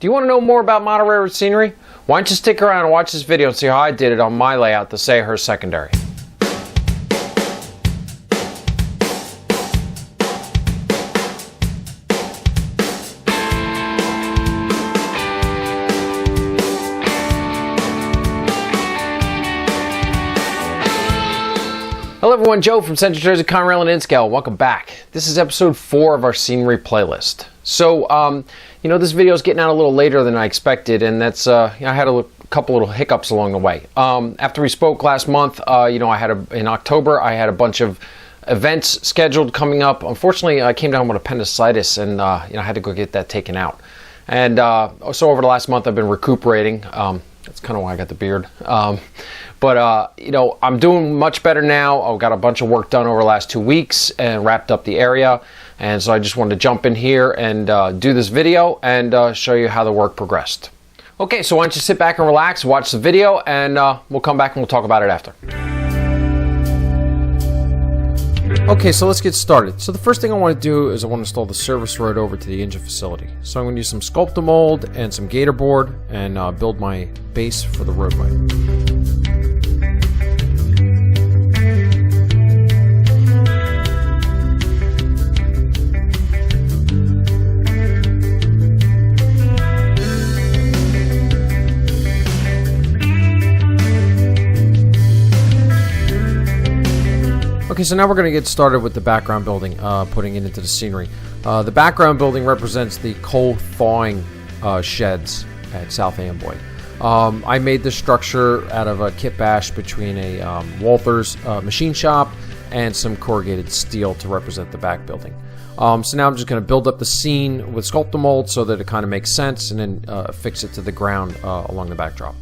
Do you want to know more about model railroad scenery? Why don't you stick around and watch this video and see how I did it on my layout, the Sayhurst Secondary. Hello everyone, Joe from Central Jersey Conrail and Inscale. Welcome back. This is episode 4 of our scenery playlist. So, this video is getting out a little later than I expected, and that's, I had a couple little hiccups along the way. After we spoke last month, in October, I had a bunch of events scheduled coming up. Unfortunately, I came down with appendicitis, and, I had to go get that taken out. And so over the last month, I've been recuperating. That's kind of why I got the beard. I'm doing much better now. I've got a bunch of work done over the last 2 weeks and wrapped up the area. And so I just wanted to jump in here and do this video and show you how the work progressed. Okay, so why don't you sit back and relax, watch the video, and we'll come back and we'll talk about it after. Okay, so let's get started. So the first thing I want to do is I want to install the service road over to the engine facility. So I'm going to use some Sculptamold and some gator board and build my base for the roadway. Okay, so now we're going to get started with the background building, putting it into the scenery. The background building represents the coal thawing sheds at South Amboy. I made this structure out of a kit bash between a Walther's machine shop and some corrugated steel to represent the back building. So now I'm just going to build up the scene with Sculptamold so that it kind of makes sense, and then affix it to the ground along the backdrop.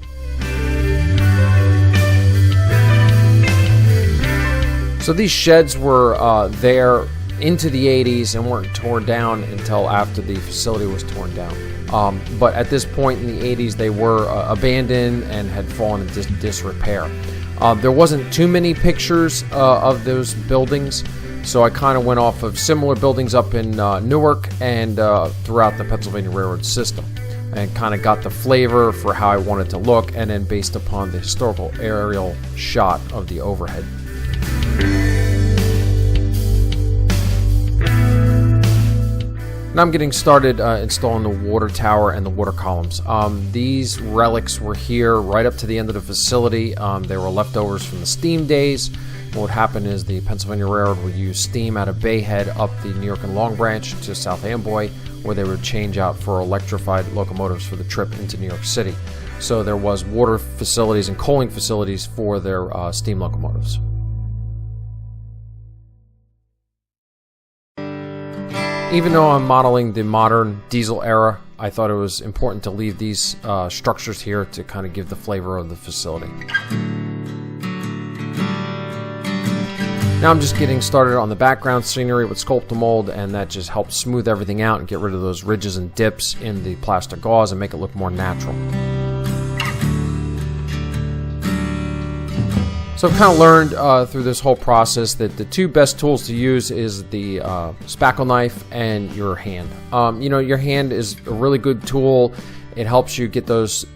So these sheds were there into the 80s and weren't torn down until after the facility was torn down. But at this point in the 80s, they were abandoned and had fallen into disrepair. There wasn't too many pictures of those buildings, so I kind of went off of similar buildings up in Newark and throughout the Pennsylvania Railroad system, and kind of got the flavor for how I wanted to look, and then based upon the historical aerial shot of the overhead. Now I'm getting started installing the water tower and the water columns. These relics were here right up to the end of the facility. They were leftovers from the steam days. What would happen is the Pennsylvania Railroad would use steam out of Bayhead up the New York and Long Branch to South Amboy, where they would change out for electrified locomotives for the trip into New York City. So there was water facilities and coaling facilities for their steam locomotives. Even though I'm modeling the modern diesel era, I thought it was important to leave these structures here to kind of give the flavor of the facility. Now I'm just getting started on the background scenery with Sculptamold, and that just helps smooth everything out and get rid of those ridges and dips in the plaster gauze and make it look more natural. So I've kind of learned through this whole process that the two best tools to use is the spackle knife and your hand. Your hand is a really good tool. It helps you get those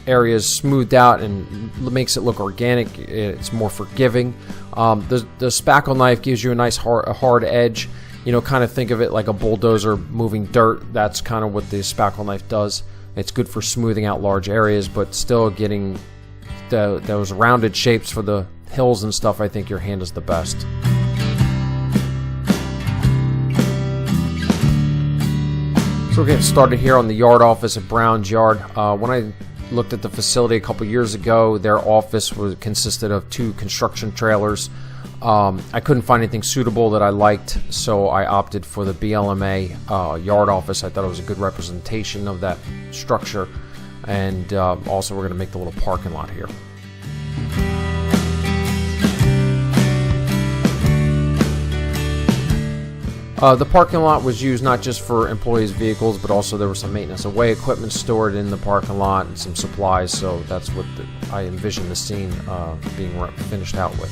areas smoothed out and makes it look organic. It's more forgiving. The spackle knife gives you a nice hard edge. Kind of think of it like a bulldozer moving dirt. That's kind of what the spackle knife does. It's good for smoothing out large areas, but still getting those rounded shapes for the hills and stuff. I think your hand is the best. So we're getting started here on the yard office at Brown's Yard. When I looked at the facility a couple years ago, their office consisted of 2 construction trailers. I couldn't find anything suitable that I liked, so I opted for the BLMA yard office. I thought it was a good representation of that structure. And also we're going to make the little parking lot here. The parking lot was used not just for employees' vehicles, but also there was some maintenance away equipment stored in the parking lot and some supplies, so that's what I envisioned the scene being finished out with.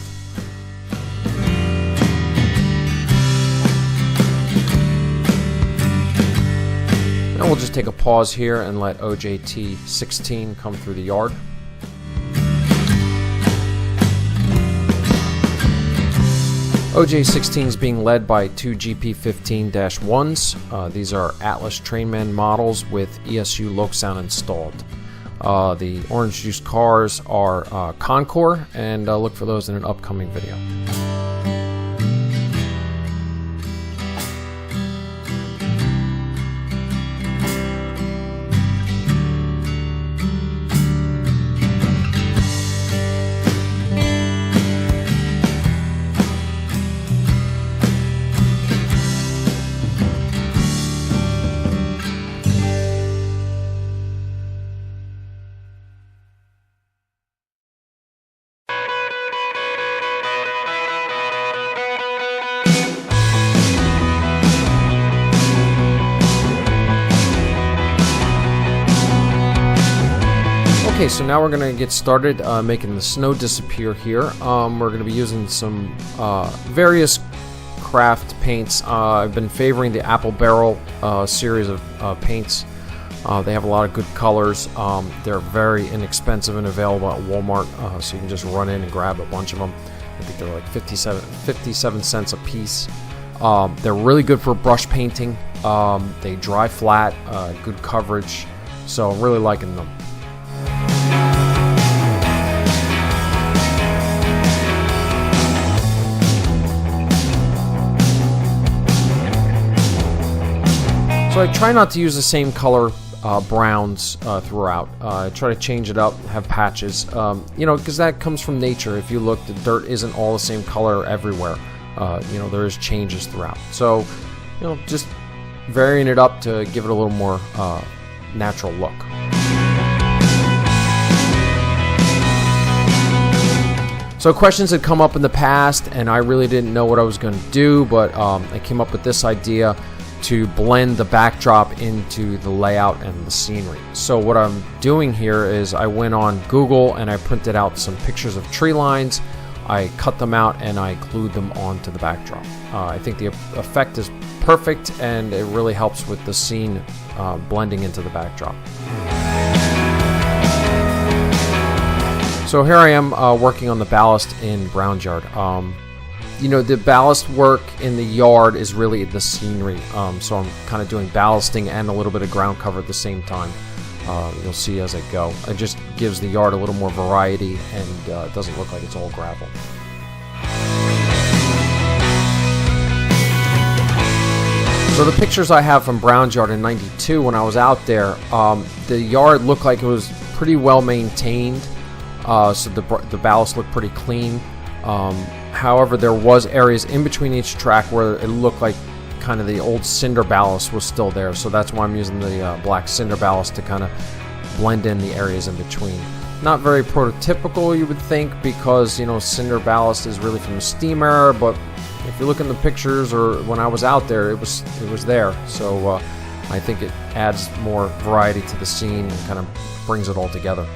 And we'll just take a pause here and let OJT 16 come through the yard. OJ16 is being led by two GP15-1s. These are Atlas Trainman models with ESU Loc Sound installed. The orange juice cars are Conrail, and look for those in an upcoming video. Okay, so now we're going to get started making the snow disappear here. We're going to be using some various craft paints. I've been favoring the Apple Barrel series of paints. They have a lot of good colors. They're very inexpensive and available at Walmart, so you can just run in and grab a bunch of them. I think they're like 57 cents a piece. They're really good for brush painting. They dry flat, good coverage, so I'm really liking them. So I try not to use the same color browns throughout. I try to change it up, have patches, you know, because that comes from nature. If you look, the dirt isn't all the same color everywhere. You know, there is changes throughout. So, you know, just varying it up to give it a little more natural look. So questions had come up in the past, and I really didn't know what I was going to do, but I came up with this idea to blend the backdrop into the layout and the scenery. So what I'm doing here is I went on Google and I printed out some pictures of tree lines. I cut them out and I glued them onto the backdrop. I think the effect is perfect, and it really helps with the scene blending into the backdrop. So here I am working on the ballast in Brown's yard. You know, the ballast work in the yard is really the scenery, so I'm kind of doing ballasting and a little bit of ground cover at the same time. You'll see as I go. It just gives the yard a little more variety, and it doesn't look like it's all gravel. So the pictures I have from Brown's yard in '92 when I was out there, the yard looked like it was pretty well maintained, so the ballast looked pretty clean. However, there was areas in between each track where it looked like kind of the old cinder ballast was still there, so that's why I'm using the black cinder ballast to kind of blend in the areas in between. Not very prototypical, you would think, because, you know, cinder ballast is really from the steam era, but if you look in the pictures or when I was out there, it was there. So I think it adds more variety to the scene and kind of brings it all together.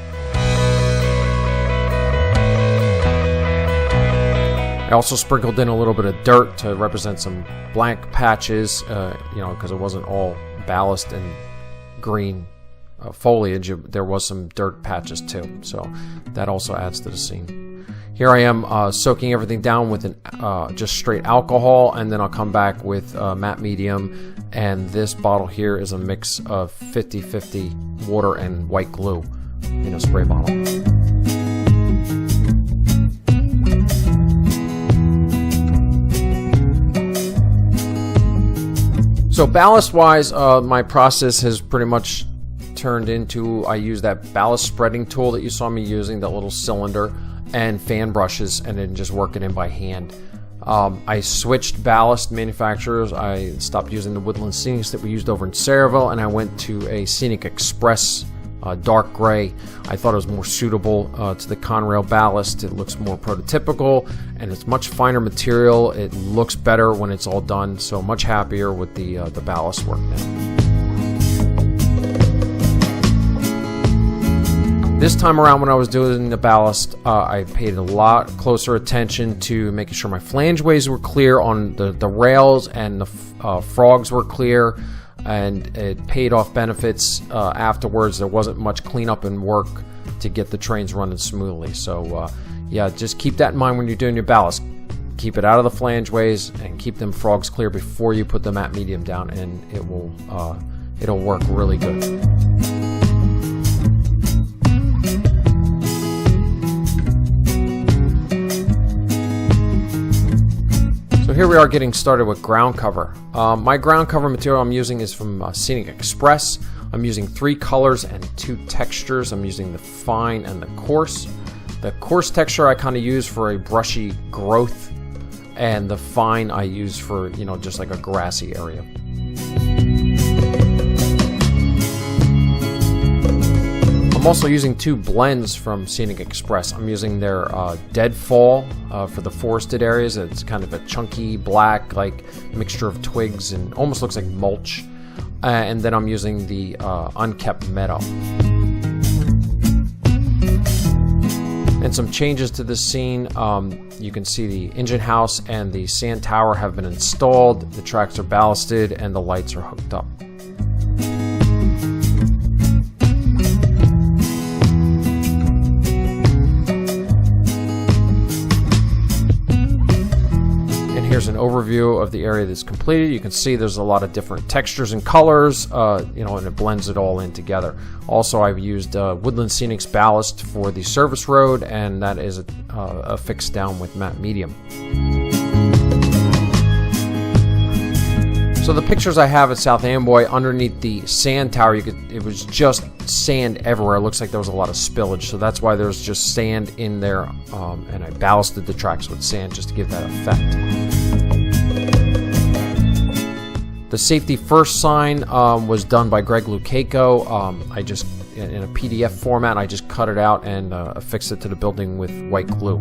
I also sprinkled in a little bit of dirt to represent some blank patches, you know, because it wasn't all ballast and green foliage. There was some dirt patches too, so that also adds to the scene. Here I am soaking everything down with just straight alcohol, and then I'll come back with matte medium, and this bottle here is a mix of 50-50 water and white glue in a spray bottle. So ballast wise, my process has pretty much turned into, I use that ballast spreading tool that you saw me using, that little cylinder, and fan brushes, and then just work it in by hand. I switched ballast manufacturers. I stopped using the Woodland Scenics that we used over in Sayreville, and I went to a Scenic Express dark gray. I thought it was more suitable to the Conrail ballast. It looks more prototypical, and it's much finer material. It looks better when it's all done, so much happier with the ballast work now. This time around when I was doing the ballast, I paid a lot closer attention to making sure my flangeways were clear on the rails, and the frogs were clear. and it paid off benefits afterwards. There wasn't much cleanup and work to get the trains running smoothly. So yeah, just keep that in mind when you're doing your ballast. Keep it out of the flangeways and keep them frogs clear before you put them at medium down, and it will it'll work really good. So here we are getting started with ground cover. My ground cover material I'm using is from Scenic Express. I'm using 3 colors and 2 textures. I'm using the fine and the coarse. The coarse texture I kind of use for a brushy growth, and the fine I use for, you know, just like a grassy area. I'm also using 2 blends from Scenic Express. I'm using their Deadfall for the forested areas. It's kind of a chunky black, like mixture of twigs and almost looks like mulch. And then I'm using the Unkept Meadow. And some changes to this scene. You can see the engine house and the sand tower have been installed, the tracks are ballasted, and the lights are hooked up. And here's an overview of the area that's completed. You can see there's a lot of different textures and colors, you know, and it blends it all in together. Also, I've used Woodland Scenic's ballast for the service road, and that is affixed down with matte medium. So the pictures I have at South Amboy, underneath the sand tower, it was just sand everywhere. It looks like there was a lot of spillage, so that's why there's just sand in there, and I ballasted the tracks with sand just to give that effect. The safety first sign was done by Greg Lukaco. I just, in a PDF format, I just cut it out and affixed it to the building with white glue.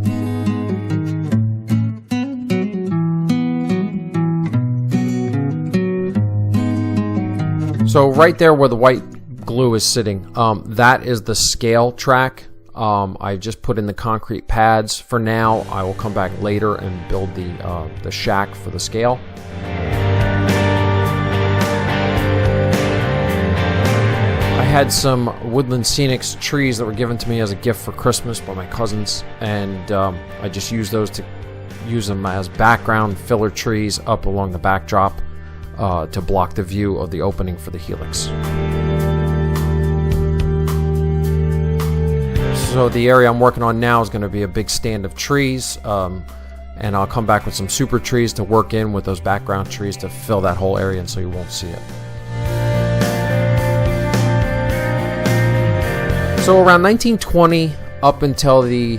So right there where the white glue is sitting, that is the scale track. I just put in the concrete pads for now. I will come back later and build the shack for the scale. I had some Woodland Scenics trees that were given to me as a gift for Christmas by my cousins, and I just used those to use them as background filler trees up along the backdrop to block the view of the opening for the helix. So the area I'm working on now is going to be a big stand of trees, and I'll come back with some super trees to work in with those background trees to fill that whole area, and so you won't see it. So around 1920, up until the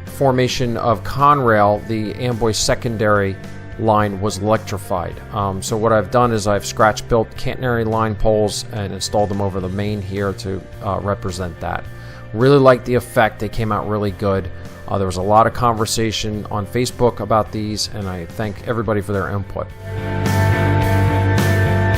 formation of Conrail, the Amboy secondary line was electrified. So what I've done is I've scratch built catenary line poles and installed them over the main here to represent that. Really liked the effect. They came out really good. There was a lot of conversation on Facebook about these, and I thank everybody for their input.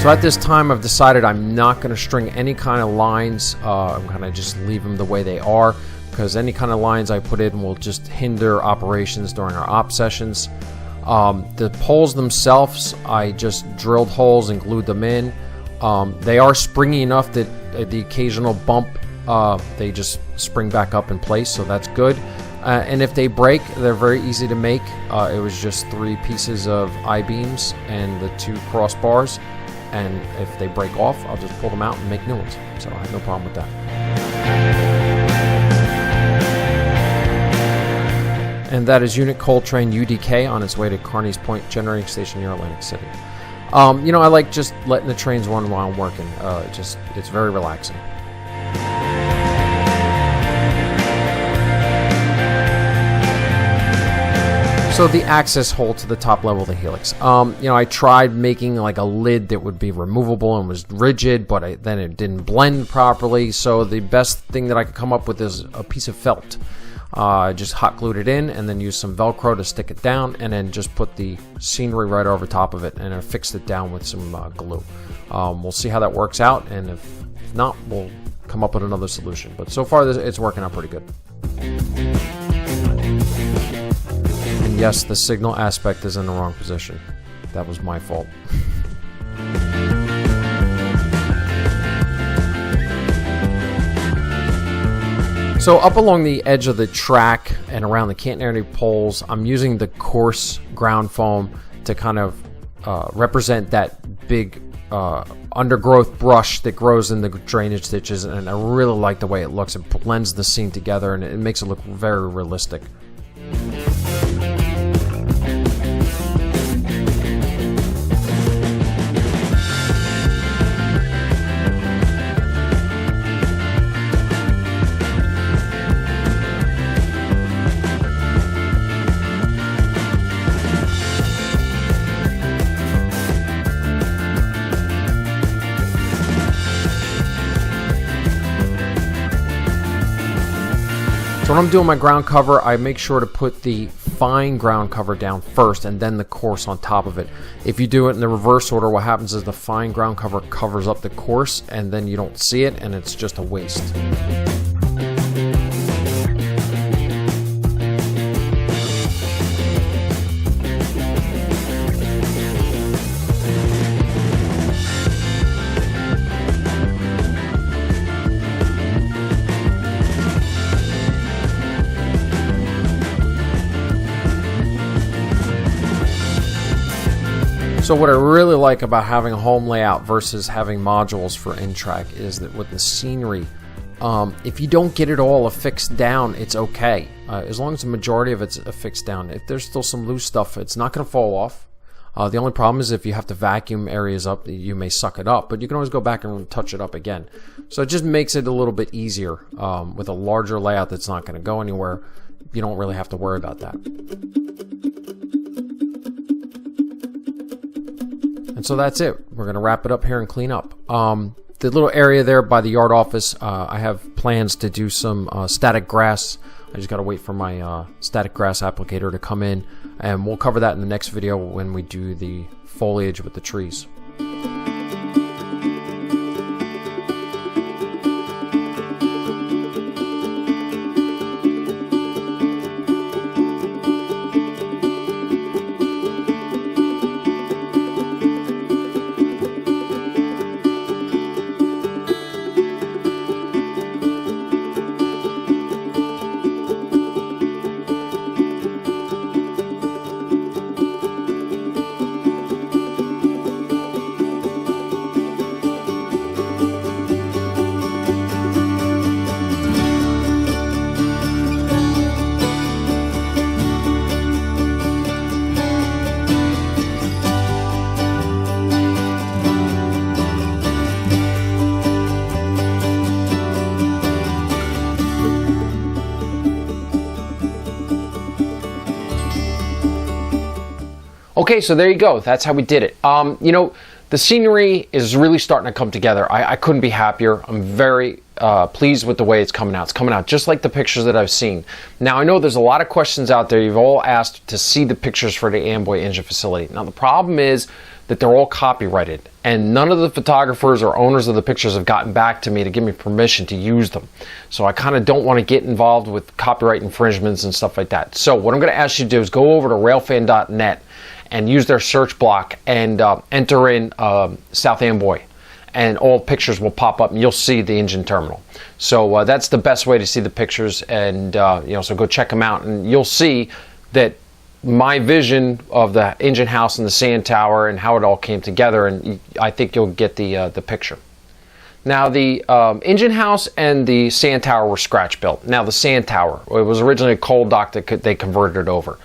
So at this time, I've decided I'm not going to string any kind of lines. I'm going to just leave them the way they are, because any kind of lines I put in will just hinder operations during our op sessions. The poles themselves, I just drilled holes and glued them in. They are springy enough that the occasional bump, they just spring back up in place, so that's good. And if they break, they're very easy to make. It was just 3 pieces of I-beams and the 2 crossbars. And if they break off, I'll just pull them out and make new ones. So I have no problem with that. And that is Unit Coal Train UDK on its way to Carney's Point Generating Station near Atlantic City. You know, I like just letting the trains run while I'm working. It's very relaxing. So the access hole to the top level of the helix. You know, I tried making like a lid that would be removable and was rigid, but then it didn't blend properly. So the best thing that I could come up with is a piece of felt. I just hot glued it in and then used some Velcro to stick it down, and then just put the scenery right over top of it and I fixed it down with some glue. We'll see how that works out, and if not, we'll come up with another solution. But so far, it's working out pretty good. And yes, the signal aspect is in the wrong position. That was my fault. So up along the edge of the track and around the centenary poles, I'm using the coarse ground foam to kind of represent that big undergrowth brush that grows in the drainage ditches, and I really like the way it looks. It blends the scene together and it makes it look very realistic. So when I'm doing my ground cover, I make sure to put the fine ground cover down first and then the coarse on top of it. If you do it in the reverse order, what happens is the fine ground cover covers up the coarse and then you don't see it and it's just a waste. So what I really like about having a home layout versus having modules for in-track is that with the scenery, if you don't get it all affixed down, it's okay. As long as the majority of it's affixed down. If there's still some loose stuff, it's not going to fall off. The only problem is if you have to vacuum areas up, you may suck it up, but you can always go back and touch it up again. So it just makes it a little bit easier. With a larger layout that's not going to go anywhere, you don't really have to worry about that. And so that's it. We're going to wrap it up here and clean up. The little area there by the yard office, I have plans to do some static grass. I just got to wait for my static grass applicator to come in, and we'll cover that in the next video when we do the foliage with the trees. Okay, so there you go. That's how we did it. You know, the scenery is really starting to come together. I couldn't be happier. I'm very pleased with the way it's coming out. It's coming out just like the pictures that I've seen. Now, I know there's a lot of questions out there. You've all asked to see the pictures for the Amboy engine facility. Now, the problem is that they're all copyrighted, and none of the photographers or owners of the pictures have gotten back to me to give me permission to use them. So I kind of don't want to get involved with copyright infringements and stuff like that. So what I'm going to ask you to do is go over to railfan.net and use their search block and enter in South Amboy, and all pictures will pop up and you'll see the engine terminal. So that's the best way to see the pictures, and you know, so go check them out and you'll see that my vision of the engine house and the sand tower and how it all came together, and I think you'll get the picture. Now, the engine house and the sand tower were scratch built. Now, the sand tower, it was originally a coal dock that they converted it over.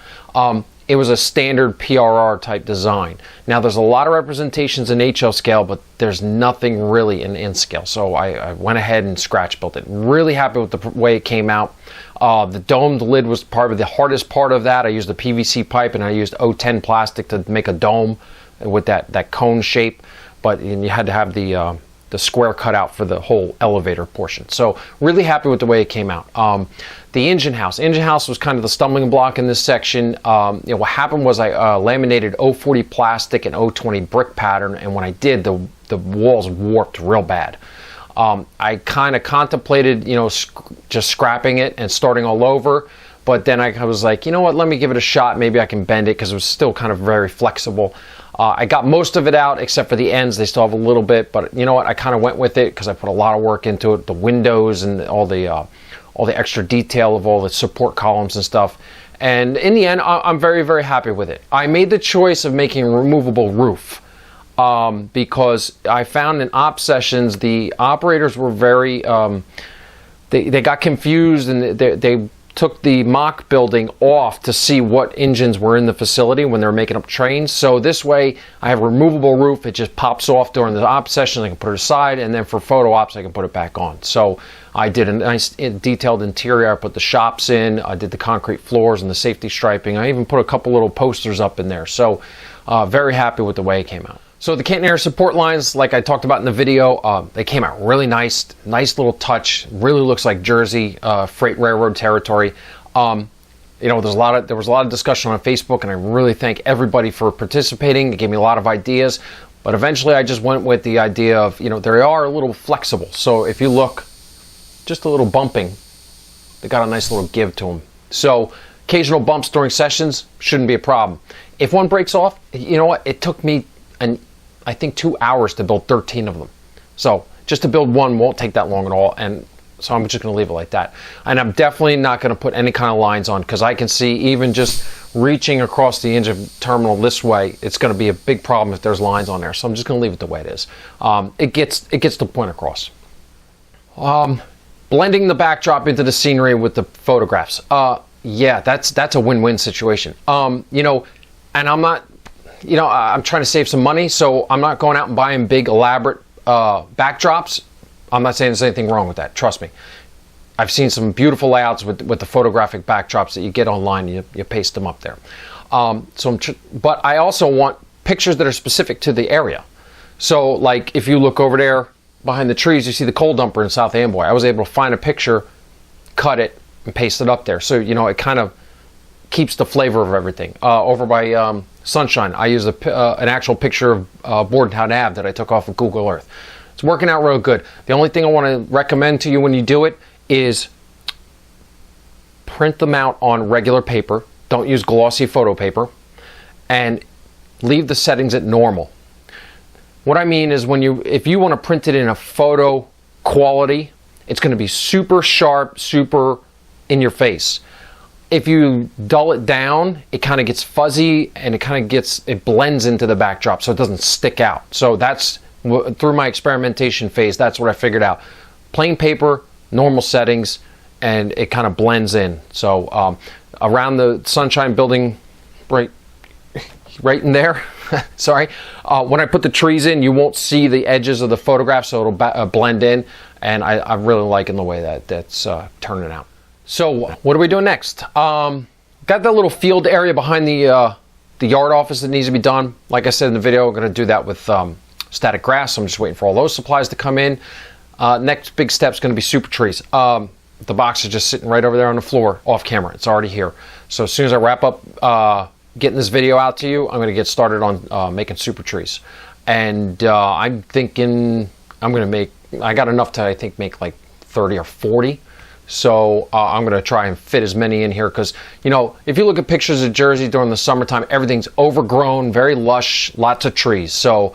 It was a standard PRR type design. Now, there's a lot of representations in HL scale, but there's nothing really in N scale. So I went ahead and scratch built it. Really happy with the way it came out. The domed lid was part of the hardest part of that. I used a PVC pipe and I used O10 plastic to make a dome with that cone shape. But you had to have the square cut out for the whole elevator portion. So really happy with the way it came out. The engine house was kind of the stumbling block in this section. You know, what happened was I laminated O40 plastic and O20 brick pattern, and when I did, the walls warped real bad. I kind of contemplated, you know, just scrapping it and starting all over, but then I was like, you know what, let me give it a shot. Maybe I can bend it, because it was still kind of very flexible. I got most of it out except for the ends. They still have a little bit, but you know what? I kind of went with it because I put a lot of work into it. The windows and all the extra detail of all the support columns and stuff. And in the end, I'm very, very happy with it. I made the choice of making a removable roof because I found in op sessions the operators were very they got confused, and they took the mock building off to see what engines were in the facility when they were making up trains. So this way I have a removable roof. It just pops off during the op session. I can put it aside, and then for photo ops I can put it back on. So I did a nice detailed interior. I put the shops in. I did the concrete floors and the safety striping. I even put a couple little posters up in there. So very happy with the way it came out. So the centenary support lines, like I talked about in the video, they came out really nice. Nice little touch. Really looks like Jersey freight railroad territory. You know, there was a lot of discussion on Facebook, and I really thank everybody for participating. It gave me a lot of ideas, but eventually I just went with the idea of, you know, they are a little flexible. So if you look, just a little bumping, they got a nice little give to them. So occasional bumps during sessions shouldn't be a problem. If one breaks off, you know what? It took me I think 2 hours to build 13 of them. So just to build one won't take that long at all, and so I'm just going to leave it like that. And I'm definitely not going to put any kind of lines on, because I can see even just reaching across the engine terminal this way, it's going to be a big problem if there's lines on there. So I'm just going to leave it the way it is. It gets the point across. Blending the backdrop into the scenery with the photographs. Yeah, that's a win-win situation. You know, and I'm not, you know, I'm trying to save some money, so I'm not going out and buying big elaborate backdrops. I'm not saying there's anything wrong with that, trust me. I've seen some beautiful layouts with the photographic backdrops that you get online. You paste them up there. But I also want pictures that are specific to the area. So like if you look over there behind the trees, you see the coal dumper in South Amboy. I was able to find a picture, cut it, and paste it up there. So, you know, it kind of keeps the flavor of everything. Over by Sunshine, I used an actual picture of Bordentown Ave that I took off of Google Earth. It's working out real good. The only thing I want to recommend to you when you do it is print them out on regular paper. Don't use glossy photo paper, and leave the settings at normal. What I mean is if you want to print it in a photo quality, it's going to be super sharp, super in your face. If you dull it down, it kind of gets fuzzy, and it blends into the backdrop, so it doesn't stick out. So that's, through my experimentation phase, that's what I figured out. Plain paper, normal settings, and it kind of blends in. So around the Sunshine building, right in there, sorry, when I put the trees in, you won't see the edges of the photograph, so it'll blend in, and I'm really liking the way that's turning out. So what are we doing next? Got that little field area behind the yard office that needs to be done. Like I said in the video, we're going to do that with static grass. So I'm just waiting for all those supplies to come in. Next big step is going to be super trees. The box is just sitting right over there on the floor, off camera. It's already here. So as soon as I wrap up getting this video out to you, I'm going to get started on making super trees. And I'm thinking I got enough to, I think, make like 30 or 40. So I'm going to try and fit as many in here, because, you know, if you look at pictures of Jersey during the summertime, everything's overgrown, very lush, lots of trees. So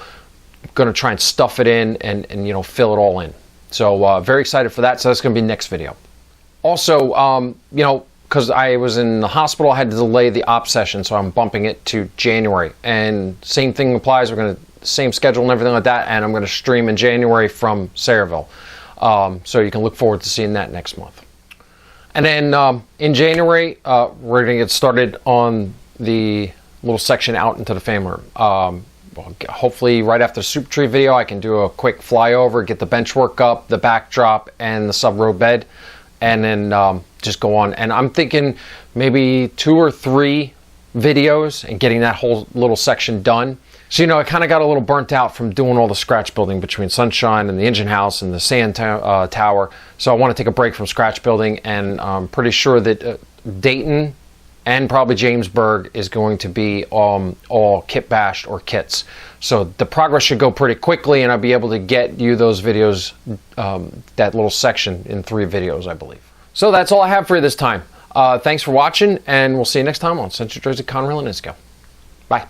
I'm going to try and stuff it in and you know, fill it all in. So very excited for that. So that's going to be next video. Also, you know, because I was in the hospital, I had to delay the op session, so I'm bumping it to January. And same thing applies. We're going to same schedule and everything like that, and I'm going to stream in January from Sayreville. So you can look forward to seeing that next month. And then in January, we're going to get started on the little section out into the family room. Hopefully right after the super tree video, I can do a quick flyover, get the bench work up, the backdrop, and the sub-row bed, and then just go on. And I'm thinking maybe 2 or 3 videos and getting that whole little section done. So, you know, I kind of got a little burnt out from doing all the scratch building between Sunshine and the engine house and the sand tower. So I want to take a break from scratch building, and I'm pretty sure that Dayton and probably Jamesburg is going to be all kit bashed or kits. So the progress should go pretty quickly, and I'll be able to get you those videos, that little section, in 3 videos, I believe. So that's all I have for you this time. Thanks for watching, and we'll see you next time on Central Jersey, Conrail, and ISCO. Bye.